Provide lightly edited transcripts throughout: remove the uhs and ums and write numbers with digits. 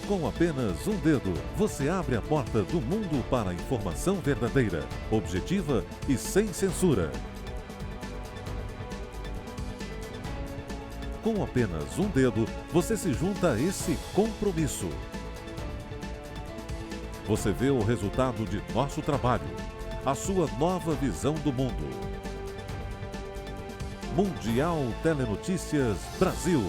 Com apenas um dedo, você abre a porta do mundo para a informação verdadeira, objetiva e sem censura. Com apenas um dedo, você se junta a esse compromisso. Você vê o resultado de nosso trabalho, a sua nova visão do mundo. Mundial Telenotícias Brasil.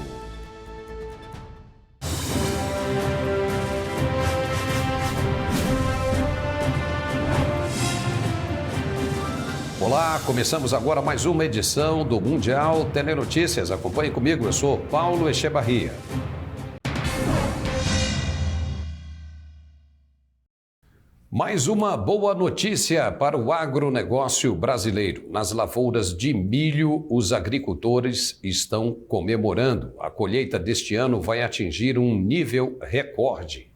Olá, começamos agora mais uma edição do Mundial Telenotícias. Acompanhe comigo, eu sou Paulo Echevarria. Mais uma boa notícia para o agronegócio brasileiro. Nas lavouras de milho, os agricultores estão comemorando. A colheita deste ano vai atingir um nível recorde.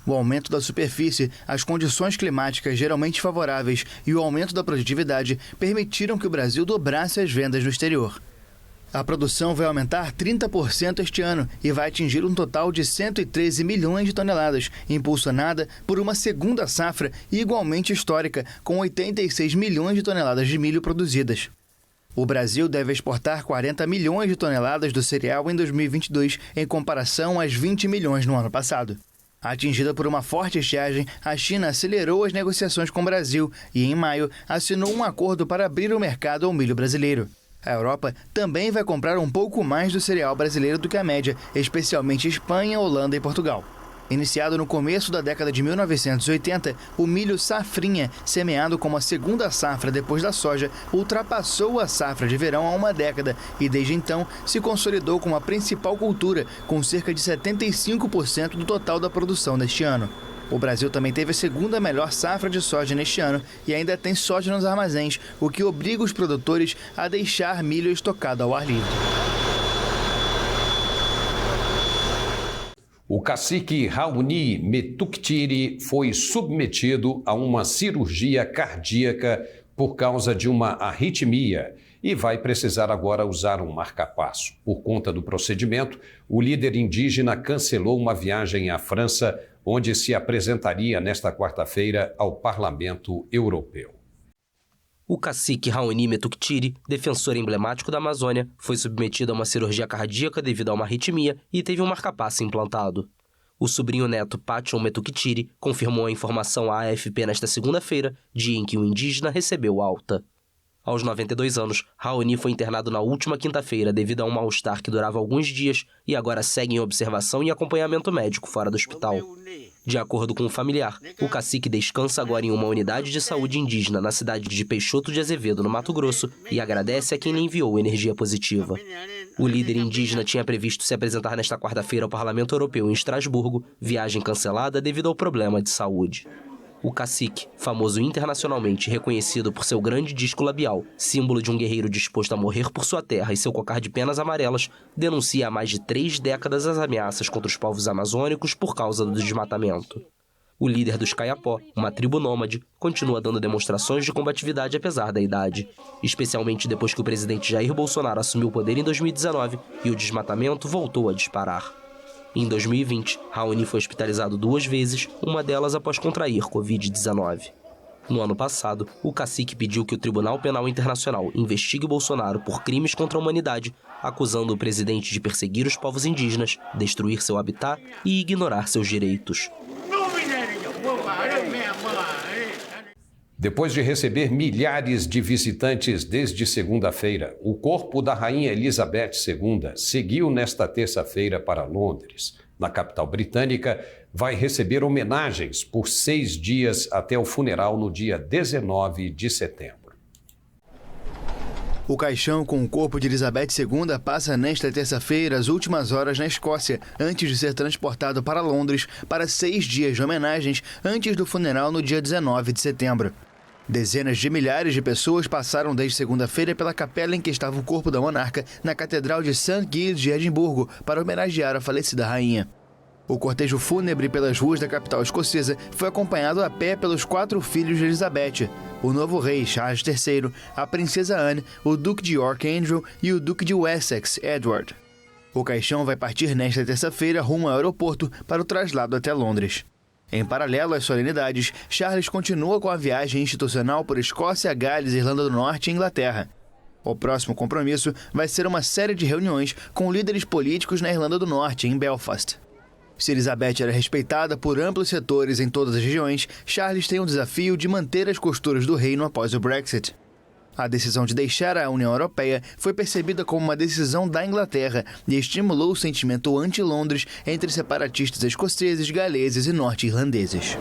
O aumento da superfície, as condições climáticas geralmente favoráveis e o aumento da produtividade permitiram que o Brasil dobrasse as vendas no exterior. A produção vai aumentar 30% este ano e vai atingir um total de 113 milhões de toneladas, impulsionada por uma segunda safra igualmente histórica, com 86 milhões de toneladas de milho produzidas. O Brasil deve exportar 40 milhões de toneladas do cereal em 2022, em comparação às 20 milhões no ano passado. Atingida por uma forte estiagem, a China acelerou as negociações com o Brasil e, em maio, assinou um acordo para abrir o mercado ao milho brasileiro. A Europa também vai comprar um pouco mais do cereal brasileiro do que a média, especialmente Espanha, Holanda e Portugal. Iniciado no começo da década de 1980, o milho safrinha, semeado como a segunda safra depois da soja, ultrapassou a safra de verão há uma década e, desde então, se consolidou como a principal cultura, com cerca de 75% do total da produção deste ano. O Brasil também teve a segunda melhor safra de soja neste ano e ainda tem soja nos armazéns, o que obriga os produtores a deixar milho estocado ao ar livre. O cacique Raoni Metuktiri foi submetido a uma cirurgia cardíaca por causa de uma arritmia e vai precisar agora usar um marca-passo. Por conta do procedimento, o líder indígena cancelou uma viagem à França, onde se apresentaria nesta quarta-feira ao Parlamento Europeu. O cacique Raoni Metuktiri, defensor emblemático da Amazônia, foi submetido a uma cirurgia cardíaca devido a uma arritmia e teve um marca-passo implantado. O sobrinho neto Pachon Metuktiri confirmou a informação à AFP nesta segunda-feira, dia em que o indígena recebeu alta. Aos 92 anos, Raoni foi internado na última quinta-feira devido a um mal-estar que durava alguns dias e agora segue em observação e acompanhamento médico fora do hospital. De acordo com o familiar, o cacique descansa agora em uma unidade de saúde indígena na cidade de Peixoto de Azevedo, no Mato Grosso, e agradece a quem lhe enviou energia positiva. O líder indígena tinha previsto se apresentar nesta quarta-feira ao Parlamento Europeu em Estrasburgo, viagem cancelada devido ao problema de saúde. O cacique, famoso internacionalmente e reconhecido por seu grande disco labial, símbolo de um guerreiro disposto a morrer por sua terra e seu cocar de penas amarelas, denuncia há mais de 3 décadas as ameaças contra os povos amazônicos por causa do desmatamento. O líder dos Kayapó, uma tribo nômade, continua dando demonstrações de combatividade apesar da idade, especialmente depois que o presidente Jair Bolsonaro assumiu o poder em 2019 e o desmatamento voltou a disparar. Em 2020, Raoni foi hospitalizado 2 vezes, uma delas após contrair Covid-19. No ano passado, o cacique pediu que o Tribunal Penal Internacional investigue Bolsonaro por crimes contra a humanidade, acusando o presidente de perseguir os povos indígenas, destruir seu habitat e ignorar seus direitos. Depois de receber milhares de visitantes desde segunda-feira, o corpo da Rainha Elizabeth II seguiu nesta terça-feira para Londres. Na capital britânica, vai receber homenagens por 6 dias até o funeral no dia 19 de setembro. O caixão com o corpo de Elizabeth II passa nesta terça-feira as últimas horas na Escócia, antes de ser transportado para Londres para 6 dias de homenagens antes do funeral no dia 19 de setembro. Dezenas de milhares de pessoas passaram desde segunda-feira pela capela em que estava o corpo da monarca na Catedral de St. Giles de Edimburgo para homenagear a falecida rainha. O cortejo fúnebre pelas ruas da capital escocesa foi acompanhado a pé pelos 4 filhos de Elizabeth, o novo rei Charles III, a princesa Anne, o duque de York Andrew e o duque de Wessex Edward. O caixão vai partir nesta terça-feira rumo ao aeroporto para o traslado até Londres. Em paralelo às solenidades, Charles continua com a viagem institucional por Escócia, Gales, Irlanda do Norte e Inglaterra. O próximo compromisso vai ser uma série de reuniões com líderes políticos na Irlanda do Norte, em Belfast. Se Elizabeth era respeitada por amplos setores em todas as regiões, Charles tem o desafio de manter as costuras do reino após o Brexit. A decisão de deixar a União Europeia foi percebida como uma decisão da Inglaterra e estimulou o sentimento anti-Londres entre separatistas escoceses, galeses e norte-irlandeses.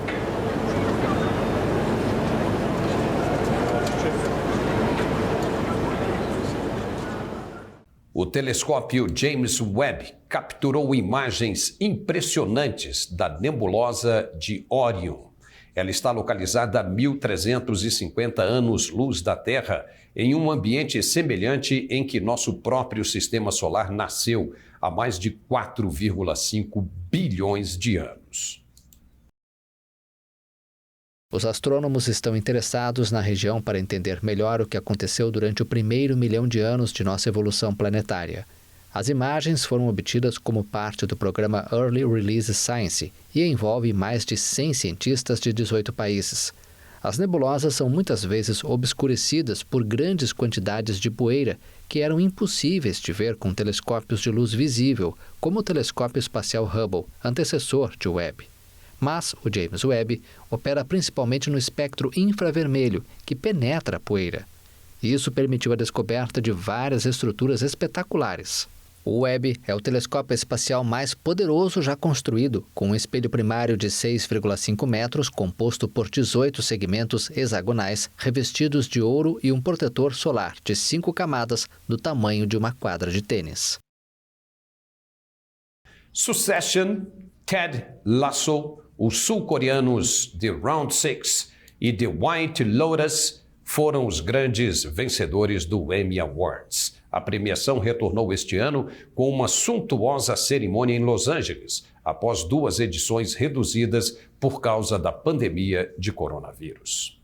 O telescópio James Webb capturou imagens impressionantes da nebulosa de Órion. Ela está localizada a 1.350 anos-luz da Terra, em um ambiente semelhante em que nosso próprio sistema solar nasceu há mais de 4,5 bilhões de anos. Os astrônomos estão interessados na região para entender melhor o que aconteceu durante o primeiro milhão de anos de nossa evolução planetária. As imagens foram obtidas como parte do programa Early Release Science e envolve mais de 100 cientistas de 18 países. As nebulosas são muitas vezes obscurecidas por grandes quantidades de poeira que eram impossíveis de ver com telescópios de luz visível, como o telescópio espacial Hubble, antecessor de Webb. Mas o James Webb opera principalmente no espectro infravermelho, que penetra a poeira. Isso permitiu a descoberta de várias estruturas espetaculares. O Webb é o telescópio espacial mais poderoso já construído, com um espelho primário de 6,5 metros, composto por 18 segmentos hexagonais revestidos de ouro e um protetor solar de 5 camadas do tamanho de uma quadra de tênis. Succession, Ted Lasso, os sul-coreanos The Round Six e The White Lotus foram os grandes vencedores do Emmy Awards. A premiação retornou este ano com uma suntuosa cerimônia em Los Angeles, após 2 edições reduzidas por causa da pandemia de coronavírus.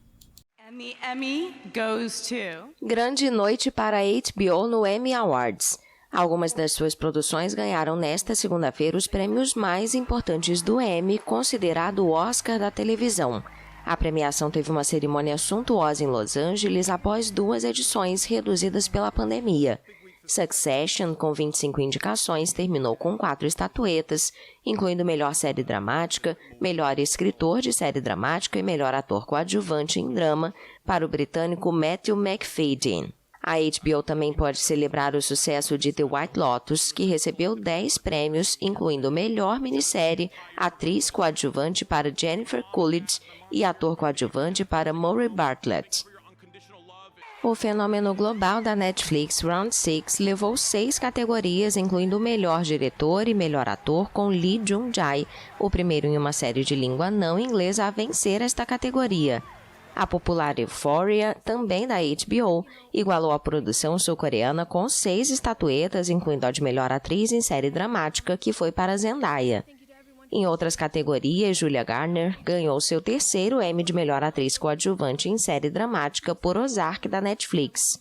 Emmy goes to... Grande noite para a HBO no Emmy Awards. Algumas das suas produções ganharam nesta segunda-feira os prêmios mais importantes do Emmy, considerado o Oscar da televisão. A premiação teve uma cerimônia suntuosa em Los Angeles após 2 edições reduzidas pela pandemia. Succession, com 25 indicações, terminou com 4 estatuetas, incluindo melhor série dramática, melhor escritor de série dramática e melhor ator coadjuvante em drama para o britânico Matthew Macfadyen. A HBO também pode celebrar o sucesso de The White Lotus, que recebeu 10 prêmios, incluindo melhor minissérie, atriz coadjuvante para Jennifer Coolidge e ator coadjuvante para Murray Bartlett. O fenômeno global da Netflix Round Six levou 6 categorias, incluindo melhor diretor e melhor ator, com Lee Jung-jae, o primeiro em uma série de língua não inglesa a vencer esta categoria. A popular Euphoria, também da HBO, igualou a produção sul-coreana com 6 estatuetas, incluindo a de melhor atriz em série dramática, que foi para Zendaya. Em outras categorias, Julia Garner ganhou seu 3º Emmy de melhor atriz coadjuvante em série dramática por Ozark, da Netflix.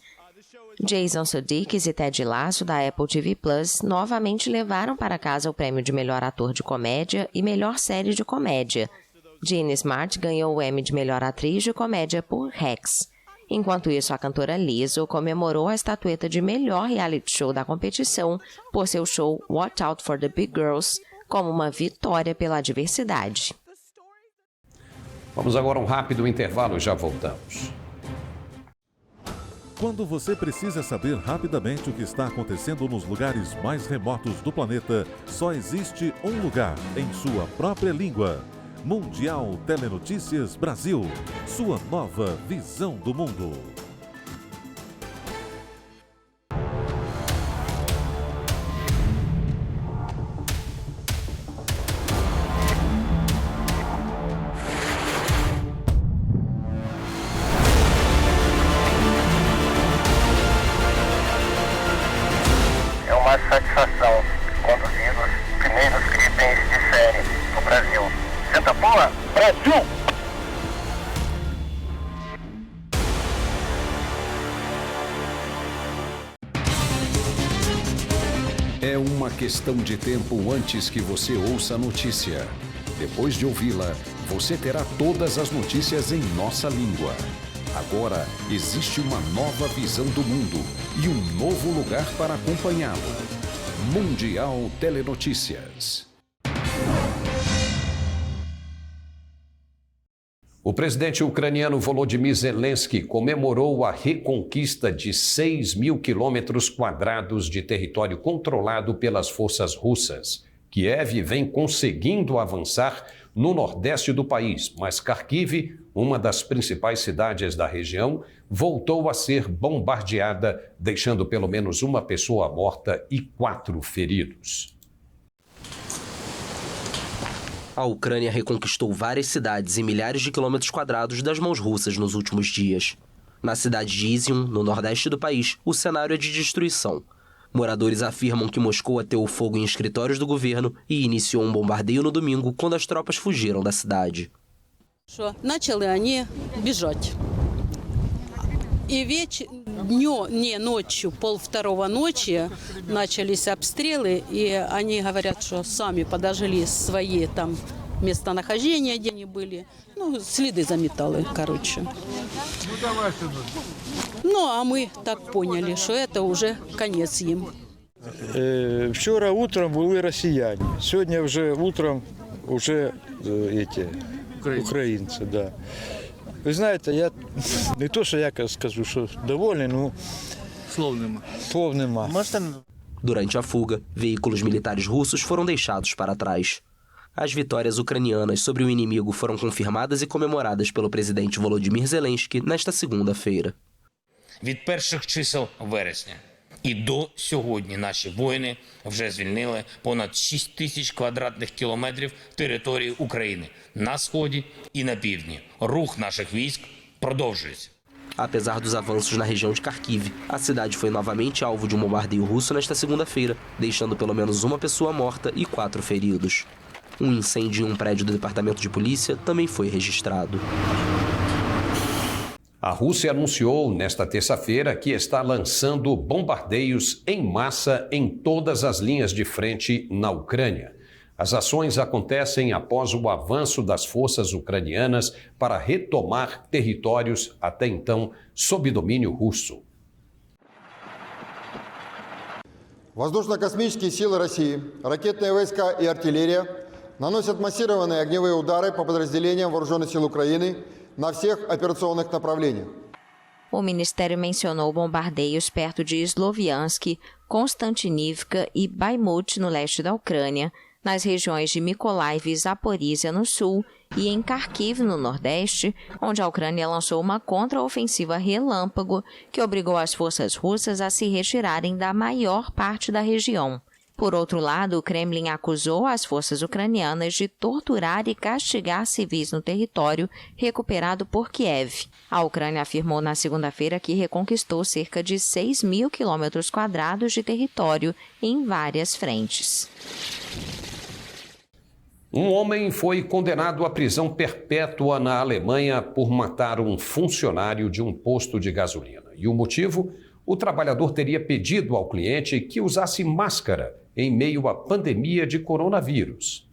Jason Sudeikis e Ted Lasso, da Apple TV+, novamente levaram para casa o prêmio de melhor ator de comédia e melhor série de comédia. Jean Smart ganhou o Emmy de melhor atriz de comédia por Rex. Enquanto isso, a cantora Lizzo comemorou a estatueta de melhor reality show da competição por seu show Watch Out for the Big Girls, como uma vitória pela diversidade. Vamos agora a um rápido intervalo e já voltamos. Quando você precisa saber rapidamente o que está acontecendo nos lugares mais remotos do planeta, só existe um lugar em sua própria língua. Mundial Telenotícias Brasil, sua nova visão do mundo. É uma satisfação conduzir os primeiros itens de série no Brasil. Senta porra, Brasil! É uma uma questão de tempo antes que você ouça a notícia. Depois de ouvi-la, você terá todas as notícias em nossa língua. Agora existe uma nova visão do mundo e um novo lugar para acompanhá-lo. Mundial Telenotícias. O presidente ucraniano Volodymyr Zelensky comemorou a reconquista de 6 mil quilômetros quadrados de território controlado pelas forças russas. Kiev vem conseguindo avançar no nordeste do país, mas Kharkiv, uma das principais cidades da região, voltou a ser bombardeada, deixando pelo menos uma pessoa morta e 4 feridos. A Ucrânia reconquistou várias cidades e milhares de quilômetros quadrados das mãos russas nos últimos dias. Na cidade de Izium, no nordeste do país, o cenário é de destruição. Moradores afirmam que Moscou ateu fogo em escritórios do governo e iniciou um bombardeio no domingo quando as tropas fugiram da cidade. Начали они бежать. И ночью, 1:30 ночи, начались обстрелы, и они говорят, что сами подожгли свои там местонахождения, где они были. Следы заметали, короче. А мы так поняли, что это уже конец им. Вчора утром були росіяни, сьогодні вже утром українці. Да. Ви знаєте, я не то, що я скажу, що довольний, слов нема. Durante a fuga, veículos militares russos foram deixados para trás. As vitórias ucranianas sobre o inimigo foram confirmadas e comemoradas pelo presidente Volodymyr Zelensky nesta segunda-feira. Від перших чисел вересня і до сьогодні наші воїни вже звільнили понад 6 тисяч квадратних кілометрів території України на сході і на півдні. Рух наших військ продовжується. Apesar dos avanços na região de Kharkiv, a cidade foi novamente alvo de um bombardeio russo nesta segunda-feira, deixando pelo menos uma pessoa morta e 4 feridos. Um incêndio em um prédio do departamento de polícia também foi registrado. A Rússia anunciou nesta terça-feira que está lançando bombardeios em massa em todas as linhas de frente na Ucrânia. As ações acontecem após o avanço das forças ucranianas para retomar territórios até então sob domínio russo. Воздушно-космические силы России, ракетные войска и артиллерия наносят массированные огневые удары по подразделениям Вооруженных сил Украины на всех операционных направлениях. O Ministério mencionou bombardeios perto de Sloviansk, Konstantinivka e Bakhmut, no leste da Ucrânia, nas regiões de Mykolaiv e Zaporizhia, no sul, e em Kharkiv, no nordeste, onde a Ucrânia lançou uma contraofensiva relâmpago que obrigou as forças russas a se retirarem da maior parte da região. Por outro lado, o Kremlin acusou as forças ucranianas de torturar e castigar civis no território recuperado por Kiev. A Ucrânia afirmou na segunda-feira que reconquistou cerca de 6 mil quilômetros quadrados de território em várias frentes. Um homem foi condenado à prisão perpétua na Alemanha por matar um funcionário de um posto de gasolina. E o motivo? O trabalhador teria pedido ao cliente que usasse máscara em meio à pandemia de coronavírus.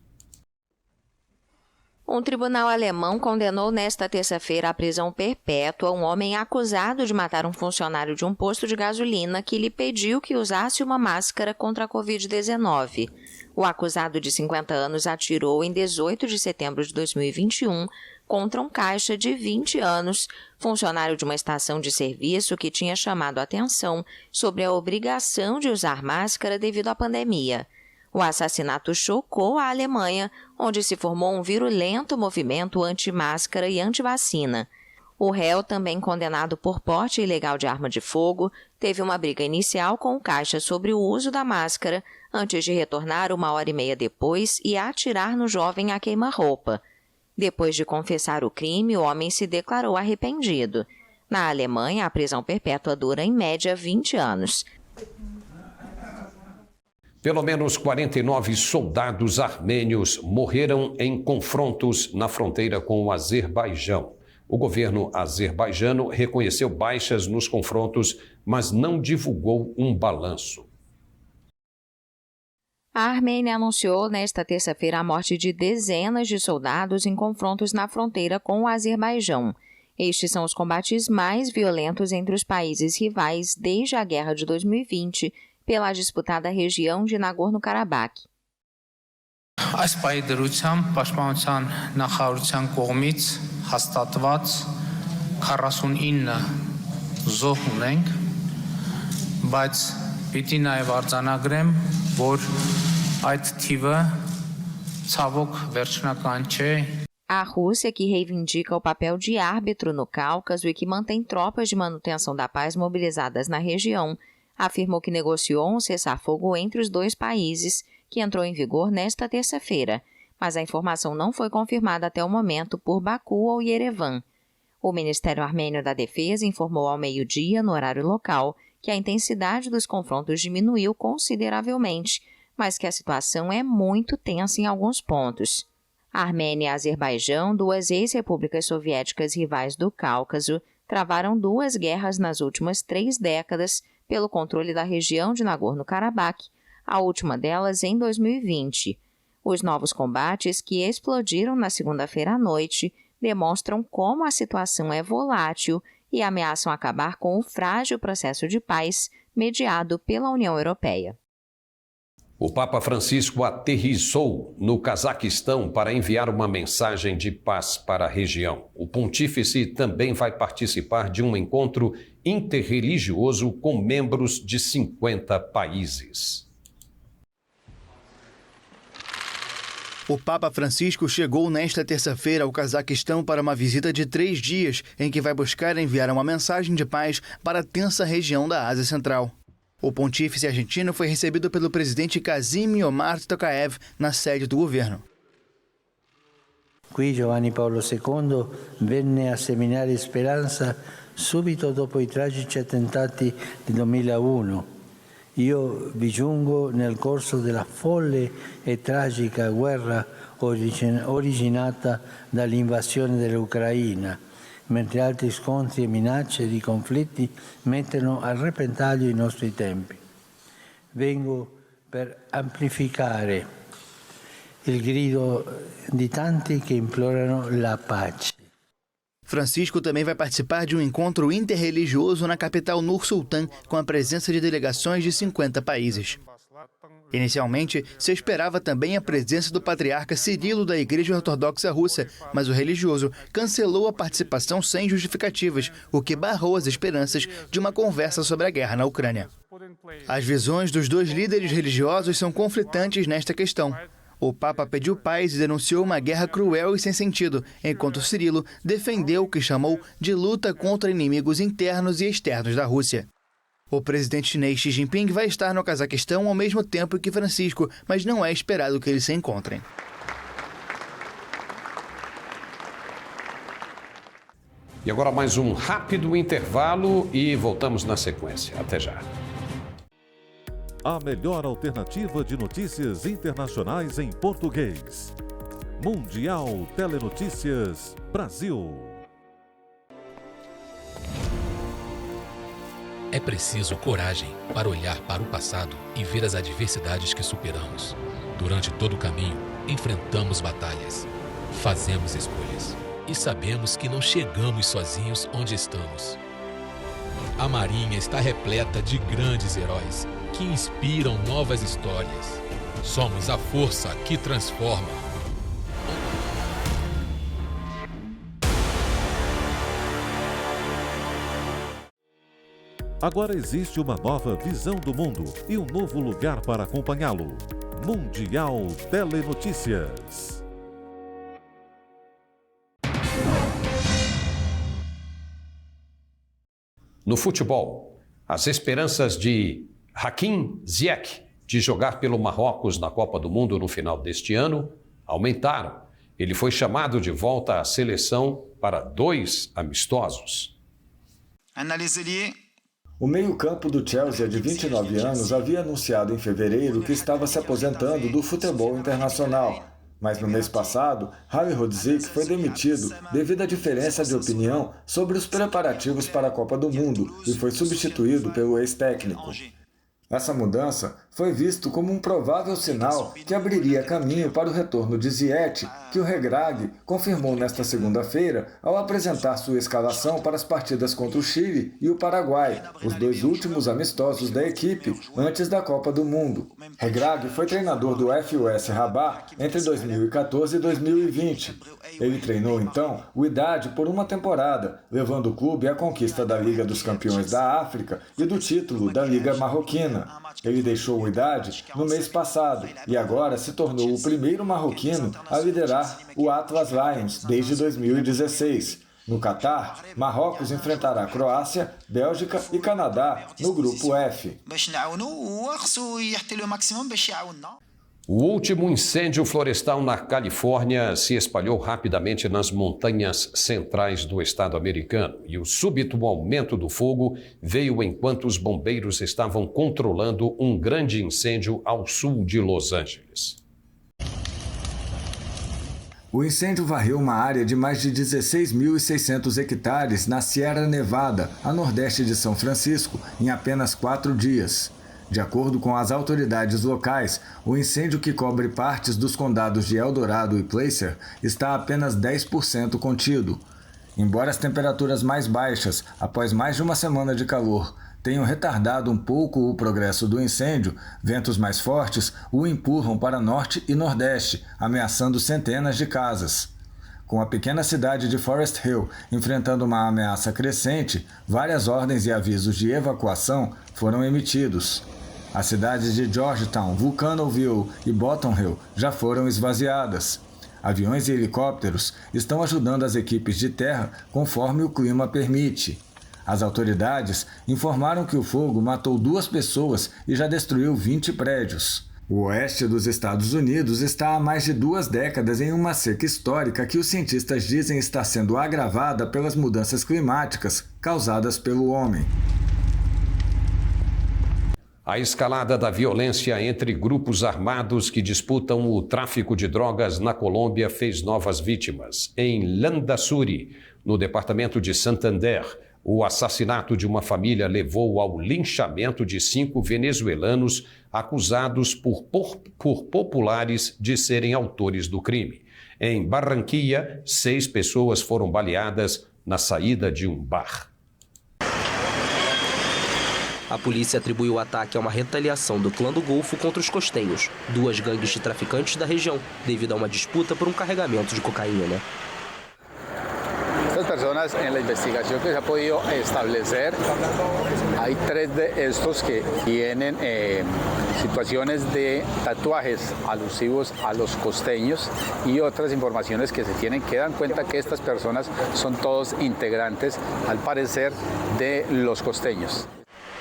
Um tribunal alemão condenou nesta terça-feira à prisão perpétua um homem acusado de matar um funcionário de um posto de gasolina que lhe pediu que usasse uma máscara contra a Covid-19. O acusado de 50 anos atirou em 18 de setembro de 2021 contra um caixa de 20 anos, funcionário de uma estação de serviço que tinha chamado a atenção sobre a obrigação de usar máscara devido à pandemia. O assassinato chocou a Alemanha, onde se formou um virulento movimento anti-máscara e anti-vacina. O réu, também condenado por porte ilegal de arma de fogo, teve uma briga inicial com o caixa sobre o uso da máscara, antes de retornar 1h30 depois e atirar no jovem a queima-roupa. Depois de confessar o crime, o homem se declarou arrependido. Na Alemanha, a prisão perpétua dura, em média, 20 anos. Pelo menos 49 soldados armênios morreram em confrontos na fronteira com o Azerbaijão. O governo azerbaijano reconheceu baixas nos confrontos, mas não divulgou um balanço. A Armênia anunciou nesta terça-feira a morte de dezenas de soldados em confrontos na fronteira com o Azerbaijão. Estes são os combates mais violentos entre os países rivais desde a guerra de 2020 pela disputada região de Nagorno-Karabakh. Այս պահի դրությամբ Պաշտպանության նախարարության կողմից հաստատված 49 զոհ ունենք, բայց պիտի նաև արձանագրեմ, որ այդ թիվը ցավոք վերջնական չէ. A Rússia, que reivindica o papel de árbitro no Cáucaso e que mantém tropas de manutenção da paz mobilizadas na região, afirmou que negociou um cessar-fogo entre os dois países, que entrou em vigor nesta terça-feira, mas a informação não foi confirmada até o momento por Baku ou Yerevan. O Ministério Armênio da Defesa informou ao meio-dia, no horário local, que a intensidade dos confrontos diminuiu consideravelmente, mas que a situação é muito tensa em alguns pontos. A Armênia e a Azerbaijão, duas ex-repúblicas soviéticas rivais do Cáucaso, travaram 2 guerras nas últimas 3 décadas pelo controle da região de Nagorno-Karabakh, a última delas em 2020. Os novos combates, que explodiram na segunda-feira à noite, demonstram como a situação é volátil e ameaçam acabar com o frágil processo de paz mediado pela União Europeia. O Papa Francisco aterrissou no Cazaquistão para enviar uma mensagem de paz para a região. O pontífice também vai participar de um encontro interreligioso com membros de 50 países. O Papa Francisco chegou nesta terça-feira ao Cazaquistão para uma visita de 3 dias, em que vai buscar enviar uma mensagem de paz para a tensa região da Ásia Central. O pontífice argentino foi recebido pelo presidente Kasym Omar Tokayev na sede do governo. Qui Giovanni Paolo II venne a seminare speranza subito dopo i tragici attentati del 2001. Io vi giungo nel corso della folle e tragica guerra originata dall'invasione dell'Ucraina, mentre altri scontri e minacce di conflitti mettono a repentaglio i nostri tempi. Vengo per amplificare il grido di tanti che implorano la pace. Francisco também vai participar de um encontro interreligioso na capital Nur-Sultan, com a presença de delegações de 50 países. Inicialmente, se esperava também a presença do patriarca Cirilo da Igreja Ortodoxa Russa, mas o religioso cancelou a participação sem justificativas, o que barrou as esperanças de uma conversa sobre a guerra na Ucrânia. As visões dos 2 líderes religiosos são conflitantes nesta questão. O Papa pediu paz e denunciou uma guerra cruel e sem sentido, enquanto Cirilo defendeu o que chamou de luta contra inimigos internos e externos da Rússia. O presidente chinês Xi Jinping vai estar no Cazaquistão ao mesmo tempo que Francisco, mas não é esperado que eles se encontrem. E agora mais um rápido intervalo e voltamos na sequência. Até já. A melhor alternativa de notícias internacionais em português. Mundial Telenotícias Brasil. É preciso coragem para olhar para o passado e ver as adversidades que superamos. Durante todo o caminho, enfrentamos batalhas, fazemos escolhas e sabemos que não chegamos sozinhos onde estamos. A Marinha está repleta de grandes heróis que inspiram novas histórias. Somos a força que transforma. Agora existe uma nova visão do mundo e um novo lugar para acompanhá-lo. Mundial Telenotícias. No futebol, as esperanças de Hakim Ziyech de jogar pelo Marrocos na Copa do Mundo no final deste ano aumentaram. Ele foi chamado de volta à seleção para 2 amistosos. O meio-campo do Chelsea, de 29 anos, havia anunciado em fevereiro que estava se aposentando do futebol internacional. Mas no mês passado, Halil Rodzik foi demitido devido à diferença de opinião sobre os preparativos para a Copa do Mundo e foi substituído pelo ex-técnico. Essa mudança foi visto como um provável sinal que abriria caminho para o retorno de Ziyech, que o Regragui confirmou nesta segunda-feira ao apresentar sua escalação para as partidas contra o Chile e o Paraguai, os dois últimos amistosos da equipe antes da Copa do Mundo. Regragui foi treinador do FUS Rabat entre 2014 e 2020. Ele treinou então o Wydad por uma temporada, levando o clube à conquista da Liga dos Campeões da África e do título da Liga Marroquina. Ele deixou o Wydad no mês passado e agora se tornou o primeiro marroquino a liderar o Atlas Lions desde 2016. No Catar, Marrocos enfrentará a Croácia, Bélgica e Canadá no grupo F. O último incêndio florestal na Califórnia se espalhou rapidamente nas montanhas centrais do estado americano e o súbito aumento do fogo veio enquanto os bombeiros estavam controlando um grande incêndio ao sul de Los Angeles. O incêndio varreu uma área de mais de 16.600 hectares na Sierra Nevada, a nordeste de São Francisco, em apenas 4 dias. De acordo com as autoridades locais, o incêndio que cobre partes dos condados de El Dorado e Placer está apenas 10% contido. Embora as temperaturas mais baixas, após mais de uma semana de calor, tenham retardado um pouco o progresso do incêndio, ventos mais fortes o empurram para norte e nordeste, ameaçando centenas de casas. Com a pequena cidade de Forest Hill enfrentando uma ameaça crescente, várias ordens e avisos de evacuação foram emitidos. As cidades de Georgetown, Vulcanoville e Bottom Hill já foram esvaziadas. Aviões e helicópteros estão ajudando as equipes de terra conforme o clima permite. As autoridades informaram que o fogo matou 2 pessoas e já destruiu 20 prédios. O oeste dos Estados Unidos está há mais de 2 décadas em uma seca histórica que os cientistas dizem estar sendo agravada pelas mudanças climáticas causadas pelo homem. A escalada da violência entre grupos armados que disputam o tráfico de drogas na Colômbia fez novas vítimas. Em Landazuri, no departamento de Santander, o assassinato de uma família levou ao linchamento de 5 venezuelanos acusados por populares de serem autores do crime. Em Barranquilla, 6 pessoas foram baleadas na saída de um bar. A polícia atribuiu o ataque a uma retaliação do Clã do Golfo contra os costenhos, 2 gangues de traficantes da região, devido a uma disputa por um carregamento de cocaína. Estas personas, en la investigación que se ha podido establecer, hay 3 de estos que tienen situaciones de tatuajes alusivos a los costeños y otras informaciones que se tienen que dan cuenta que estas personas son todos integrantes, al parecer, de los costeños.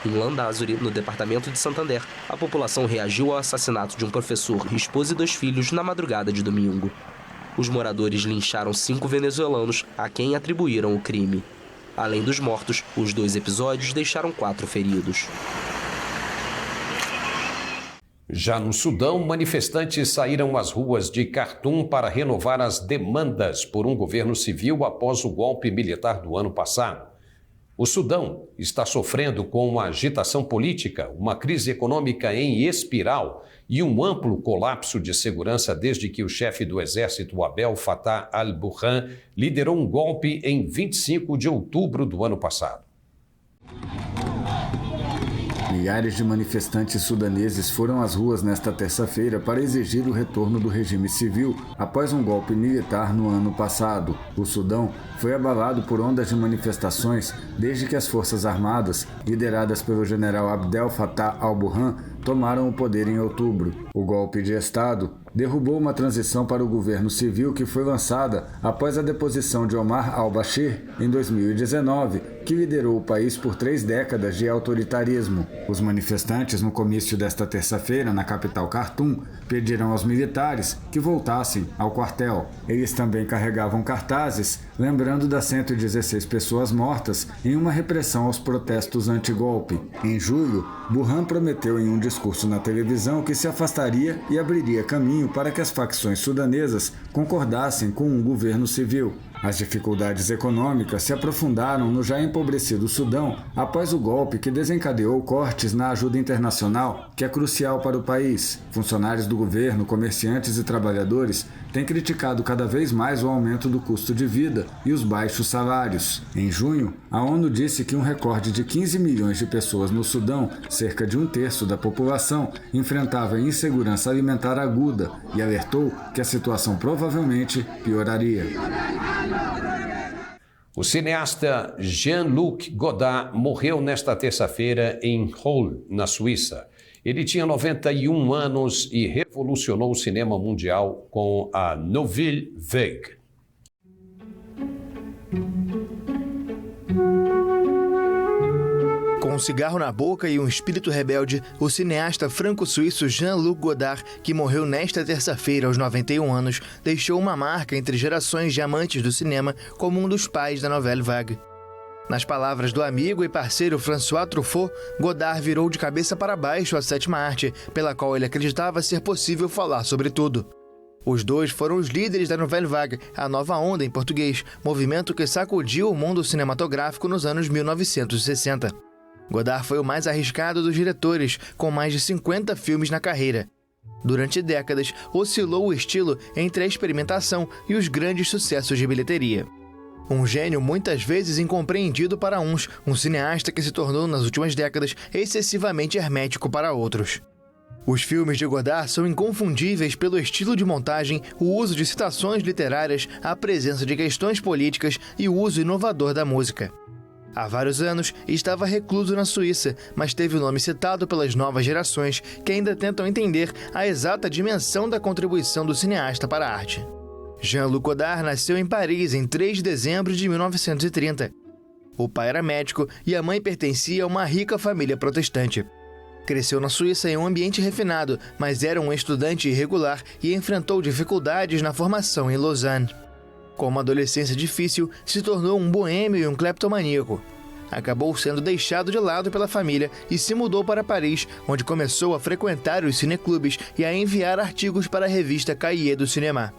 Em Landazuri, no departamento de Santander, a população reagiu ao assassinato de um professor, esposa e 2 filhos na madrugada de domingo. Os moradores lincharam 5 venezuelanos a quem atribuíram o crime. Além dos mortos, os 2 episódios deixaram 4 feridos. Já no Sudão, manifestantes saíram às ruas de Khartoum para renovar as demandas por um governo civil após o golpe militar do ano passado. O Sudão está sofrendo com uma agitação política, uma crise econômica em espiral e um amplo colapso de segurança desde que o chefe do exército, Abdel Fattah al-Burhan, liderou um golpe em 25 de outubro do ano passado. Milhares de manifestantes sudaneses foram às ruas nesta terça-feira para exigir o retorno do regime civil após um golpe militar no ano passado. O Sudão foi abalado por ondas de manifestações desde que as Forças Armadas, lideradas pelo general Abdel Fattah al-Burhan, tomaram o poder em outubro. O golpe de Estado derrubou uma transição para o governo civil que foi lançada após a deposição de Omar al-Bashir em 2019, que liderou o país por 3 décadas de autoritarismo. Os manifestantes, no comício desta terça-feira, na capital Khartoum, pediram aos militares que voltassem ao quartel. Eles também carregavam cartazes, lembrando das 116 pessoas mortas em uma repressão aos protestos anti-golpe. Em julho, Burhan prometeu em um discurso na televisão que se afastaria e abriria caminho para que as facções sudanesas concordassem com um governo civil. As dificuldades econômicas se aprofundaram no já empobrecido Sudão após o golpe que desencadeou cortes na ajuda internacional, que é crucial para o país. Funcionários do governo, comerciantes e trabalhadores têm criticado cada vez mais o aumento do custo de vida e os baixos salários. Em junho, a ONU disse que um recorde de 15 milhões de pessoas no Sudão, cerca de 1/3 da população, enfrentava insegurança alimentar aguda e alertou que a situação provavelmente pioraria. O cineasta Jean-Luc Godard morreu nesta terça-feira em Hull, na Suíça. Ele tinha 91 anos e revolucionou o cinema mundial com a Nouvelle Vague. Com um cigarro na boca e um espírito rebelde, o cineasta franco-suíço Jean-Luc Godard, que morreu nesta terça-feira aos 91 anos, deixou uma marca entre gerações de amantes do cinema como um dos pais da Nouvelle Vague. Nas palavras do amigo e parceiro François Truffaut, Godard virou de cabeça para baixo a sétima arte, pela qual ele acreditava ser possível falar sobre tudo. Os dois foram os líderes da Nouvelle Vague, a nova onda em português, movimento que sacudiu o mundo cinematográfico nos anos 1960. Godard foi o mais arriscado dos diretores, com mais de 50 filmes na carreira. Durante décadas, oscilou o estilo entre a experimentação e os grandes sucessos de bilheteria. Um gênio muitas vezes incompreendido para uns, um cineasta que se tornou nas últimas décadas excessivamente hermético para outros. Os filmes de Godard são inconfundíveis pelo estilo de montagem, o uso de citações literárias, a presença de questões políticas e o uso inovador da música. Há vários anos, estava recluso na Suíça, mas teve o nome citado pelas novas gerações que ainda tentam entender a exata dimensão da contribuição do cineasta para a arte. Jean-Luc Godard nasceu em Paris em 3 de dezembro de 1930. O pai era médico e a mãe pertencia a uma rica família protestante. Cresceu na Suíça em um ambiente refinado, mas era um estudante irregular e enfrentou dificuldades na formação em Lausanne. Com uma adolescência difícil, se tornou um boêmio e um cleptomaníaco. Acabou sendo deixado de lado pela família e se mudou para Paris, onde começou a frequentar os cineclubes e a enviar artigos para a revista Cahiers du Cinéma.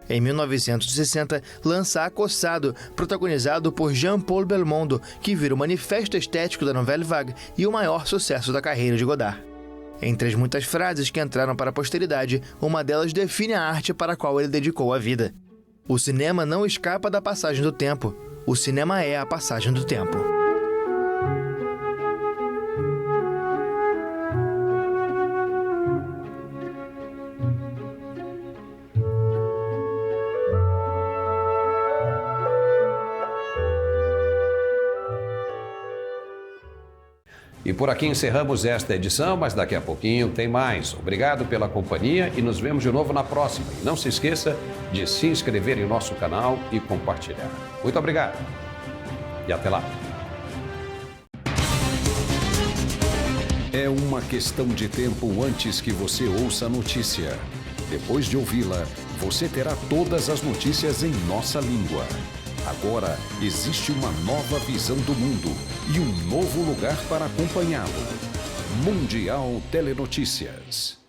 Em 1960, lança Acossado, protagonizado por Jean-Paul Belmondo, que vira o manifesto estético da Nouvelle Vague e o maior sucesso da carreira de Godard. Entre as muitas frases que entraram para a posteridade, uma delas define a arte para a qual ele dedicou a vida. O cinema não escapa da passagem do tempo. O cinema é a passagem do tempo. E por aqui encerramos esta edição, mas daqui a pouquinho tem mais. Obrigado pela companhia e nos vemos de novo na próxima. E não se esqueça de se inscrever em nosso canal e compartilhar. Muito obrigado e até lá. É uma questão de tempo antes que você ouça a notícia. Depois de ouvi-la, você terá todas as notícias em nossa língua. Agora existe uma nova visão do mundo e um novo lugar para acompanhá-lo. Mundial Telenotícias.